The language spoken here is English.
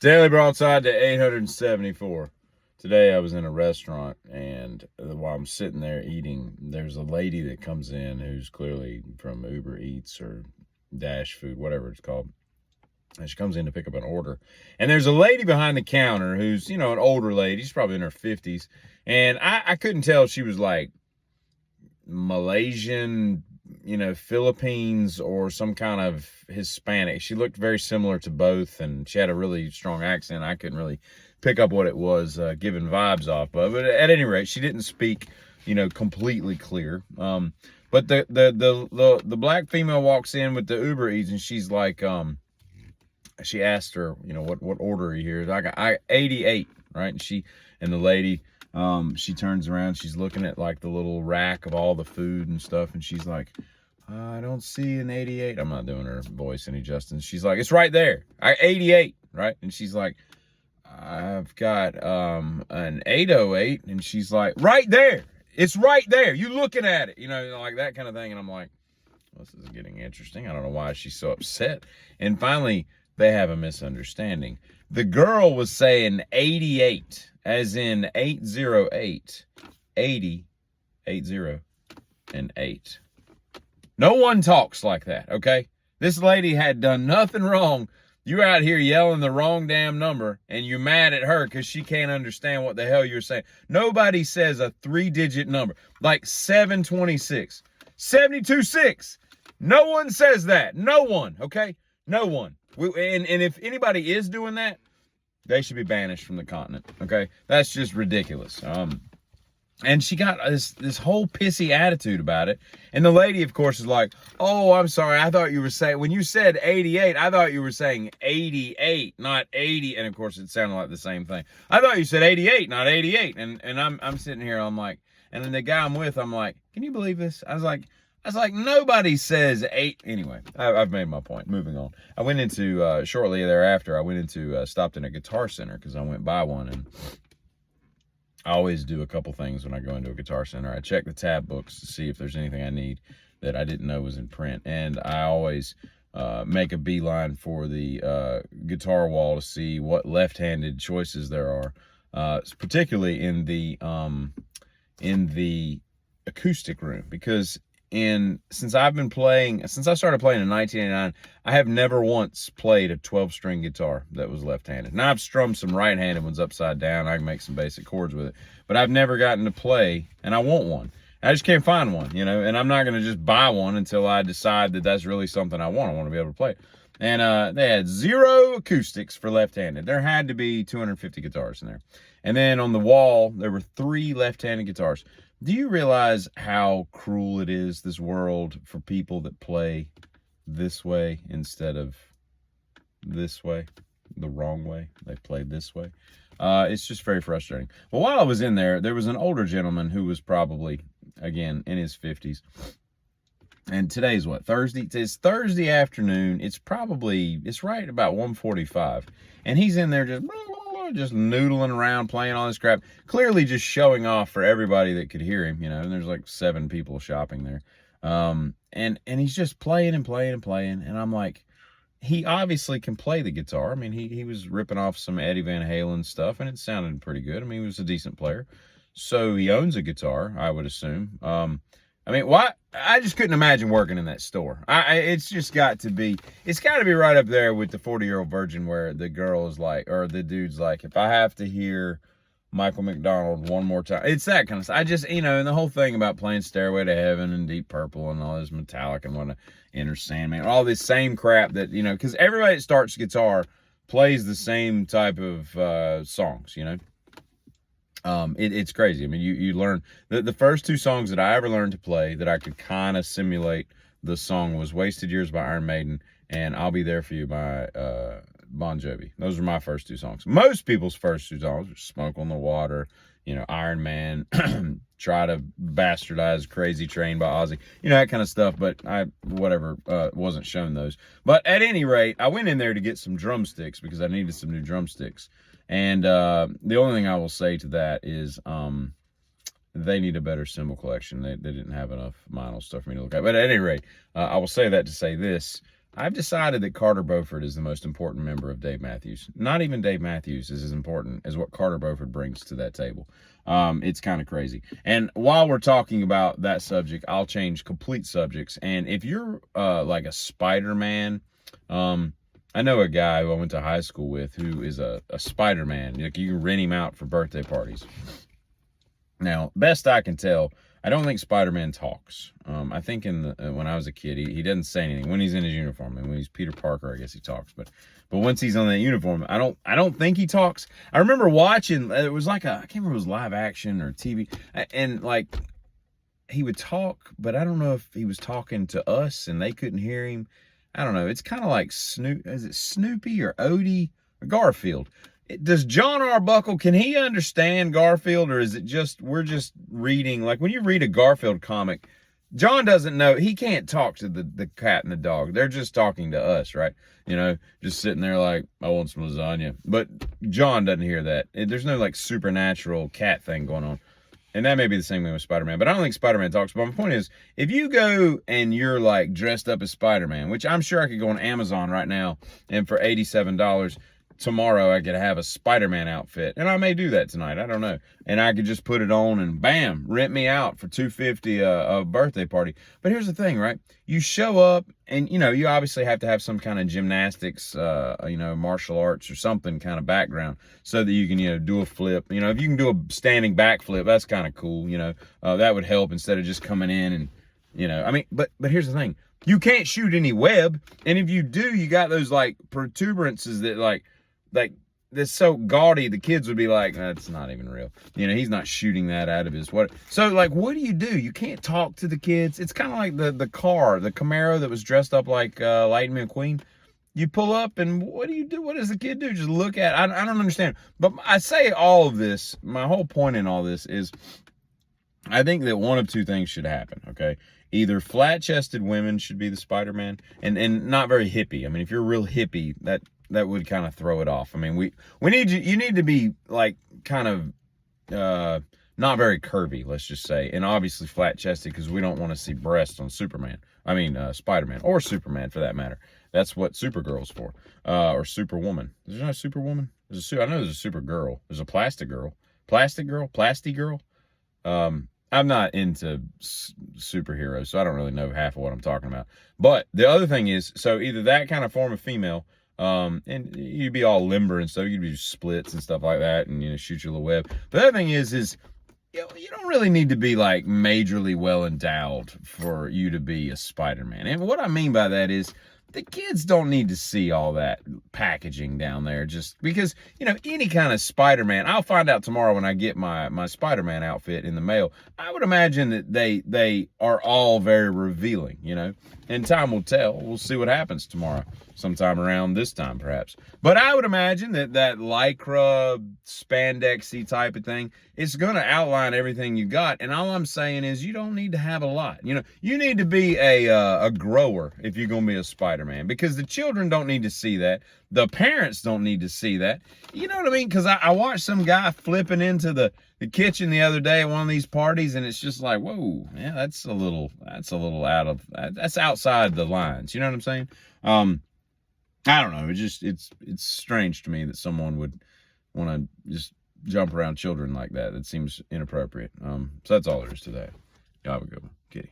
Daily Broadside to 874. Today I was in a restaurant, and while I'm sitting there eating, there's a lady that comes in who's clearly from Uber Eats or Dash Food, whatever it's called. And she comes in to pick up an order. And there's a lady behind the counter who's, an older lady. She's probably in her 50s. And I couldn't tell if she was like Malaysian, Philippines, or some kind of Hispanic. She looked very similar to both, and she had a really strong accent. I couldn't really pick up what it was giving vibes off of. But at any rate, she didn't speak, completely clear. But the black female walks in with the Uber Eats, and she's like, she asked her, what order are you here? Like, I 88, right? And the lady, she turns around, she's looking at like the little rack of all the food and stuff, and she's like, I don't see an 88. I'm not doing her voice any justice. She's like, it's right there. 88, right? And she's like, I've got an 808, and she's like, right there. It's right there. You looking at it, like that kind of thing. And I'm like, this is getting interesting. I don't know why she's so upset. And finally, they have a misunderstanding. The girl was saying 88, as in 808, 80, 80, and 8. No one talks like that, okay? This lady had done nothing wrong. You're out here yelling the wrong damn number, and you're mad at her because she can't understand what the hell you're saying. Nobody says a 3-digit number, like 726, 726. No one says that. No one, okay? No one. And if anybody is doing that, they should be banished from the continent, okay? That's just ridiculous. And she got this whole pissy attitude about it. And the lady, of course, is like, oh, I'm sorry. I thought you were saying, when you said 88, I thought you were saying 88, not 80. And of course, it sounded like the same thing. I thought you said 88, not 88. And I'm sitting here, I'm like, and then the guy I'm with, I'm like, can you believe this? I was like, nobody says 8. Anyway, I've made my point. Moving on. I went into, shortly thereafter, stopped in a Guitar Center because I went by one, and I always do a couple things when I go into a Guitar Center. I check the tab books to see if there's anything I need that I didn't know was in print. And I always make a beeline for the guitar wall to see what left-handed choices there are, particularly in the acoustic room, because since I started playing in 1989, I have never once played a 12-string guitar that was left-handed. Now, I've strummed some right-handed ones upside down. I can make some basic chords with it, but I've never gotten to play, and I want one. I just can't find one, and I'm not going to just buy one until I decide that that's really something I want. I want to be able to play it. And they had 0 acoustics for left-handed. There had to be 250 guitars in there. And then on the wall, there were 3 left-handed guitars. Do you realize how cruel it is, this world, for people that play this way instead of this way, the wrong way? They play this way. It's just very frustrating. Well, while I was in there, there was an older gentleman who was probably, again, in his 50s. And today's what, Thursday? It's Thursday afternoon. It's right about 1:45. And he's in there just noodling around, playing all this crap, clearly just showing off for everybody that could hear him, and there's like 7 people shopping there. And he's just playing and playing and playing. And I'm like, he obviously can play the guitar. I mean, he was ripping off some Eddie Van Halen stuff, and it sounded pretty good. I mean, he was a decent player. So he owns a guitar, I would assume. I mean, why? I just couldn't imagine working in that store. It's got to be right up there with the 40-Year-Old Virgin, where the girl is like, or the dude's like, if I have to hear Michael McDonald one more time, it's that kind of stuff. I just, and the whole thing about playing Stairway to Heaven and Deep Purple and all this Metallica and whatnot, Enter Sandman, all this same crap that, because everybody that starts guitar plays the same type of songs, It's crazy. I mean, you learn the first 2 songs that I ever learned to play that I could kind of simulate the song was Wasted Years by Iron Maiden and I'll Be There For You by Bon Jovi. Those were my first 2 songs. Most people's first 2 songs were Smoke on the Water, Iron Man, Try to Bastardize Crazy Train by Ozzy, that kind of stuff. But I wasn't shown those. But at any rate, I went in there to get some drumsticks because I needed some new drumsticks. And the only thing I will say to that is they need a better cymbal collection. They didn't have enough vinyl stuff for me to look at. But at any rate, I will say that to say this. I've decided that Carter Beauford is the most important member of Dave Matthews. Not even Dave Matthews is as important as what Carter Beauford brings to that table. It's kind of crazy. And while we're talking about that subject, I'll change complete subjects. And if you're like a Spider-Man, I know a guy who I went to high school with who is a Spider-Man. Like, you can rent him out for birthday parties. Now, best I can tell, I don't think Spider-Man talks. I think when I was a kid, he doesn't say anything when he's in his uniform, and when he's Peter Parker, I guess he talks. But once he's on that uniform, I don't think he talks. I remember watching. It was like I can't remember if it was live action or TV, and like he would talk, but I don't know if he was talking to us and they couldn't hear him. I don't know. It's kind of like is it Snoopy or Odie or Garfield? Does John Arbuckle, can he understand Garfield, or is it just, we're just reading, like when you read a Garfield comic, John doesn't know, he can't talk to the cat and the dog. They're just talking to us, right? You know, just sitting there like, I want some lasagna. But John doesn't hear that. There's no like supernatural cat thing going on. And that may be the same way with Spider-Man, but I don't think Spider-Man talks. But my point is, if you go and you're like dressed up as Spider-Man, which I'm sure I could go on Amazon right now, and for $87, tomorrow I could have a Spider-Man outfit, and I may do that tonight, I don't know, and I could just put it on and bam, rent me out for $250 a birthday party. But here's the thing, right? You show up, and you know, you obviously have to have some kind of gymnastics, you know, martial arts or something kind of background, so that you can, you know, do a flip. You know, if you can do a standing backflip, that's kind of cool. You know, that would help instead of just coming in and, you know, I mean, but here's the thing, you can't shoot any web, and if you do, you got those like protuberances that like that's so gaudy, the kids would be like, that's not even real. You know, he's not shooting that out of his what. So like, what do? You can't talk to the kids. It's kind of like the car, the Camaro that was dressed up like Lightning McQueen. You pull up, and what do you do? What does the kid do? Just look at, I don't understand. But I say all of this, my whole point in all this is, I think that one of two things should happen, okay? Either flat-chested women should be the Spider-Man, and not very hippie. I mean, if you're a real hippie, that would kind of throw it off. I mean, we need you need to be like kind of not very curvy, let's just say, and obviously flat-chested, because we don't want to see breasts on Superman. I mean, Spider-Man, or Superman for that matter. That's what Supergirl's for, or Superwoman. Is there not a Superwoman? I know there's a Supergirl. There's a Plastic Girl, Plasty Girl. I'm not into superheroes, so I don't really know half of what I'm talking about. But the other thing is, so either that kind of form of female, and you'd be all limber and stuff, you'd be splits and stuff like that, and, you know, shoot your little web. But the other thing is you know, you don't really need to be like majorly well endowed for you to be a Spider-Man. And what I mean by that is, the kids don't need to see all that packaging down there, just because, you know, any kind of Spider-Man, I'll find out tomorrow when I get my Spider-Man outfit in the mail. I would imagine that they are all very revealing, you know, and time will tell. We'll see what happens tomorrow, sometime around this time perhaps. But I would imagine that Lycra spandexy type of thing, it's going to outline everything you got. And all I'm saying is, you don't need to have a lot. You know, you need to be a grower if you're going to be a Spider-Man, because the children don't need to see that. The parents don't need to see that. You know what I mean? Because I watched some guy flipping into the kitchen the other day at one of these parties, and it's just like, whoa, yeah, that's a little that's outside the lines. You know what I'm saying? I don't know. It's strange to me that someone would want to just jump around children like that. It seems inappropriate. So that's all there is to that. Y'all have a good one. Kitty.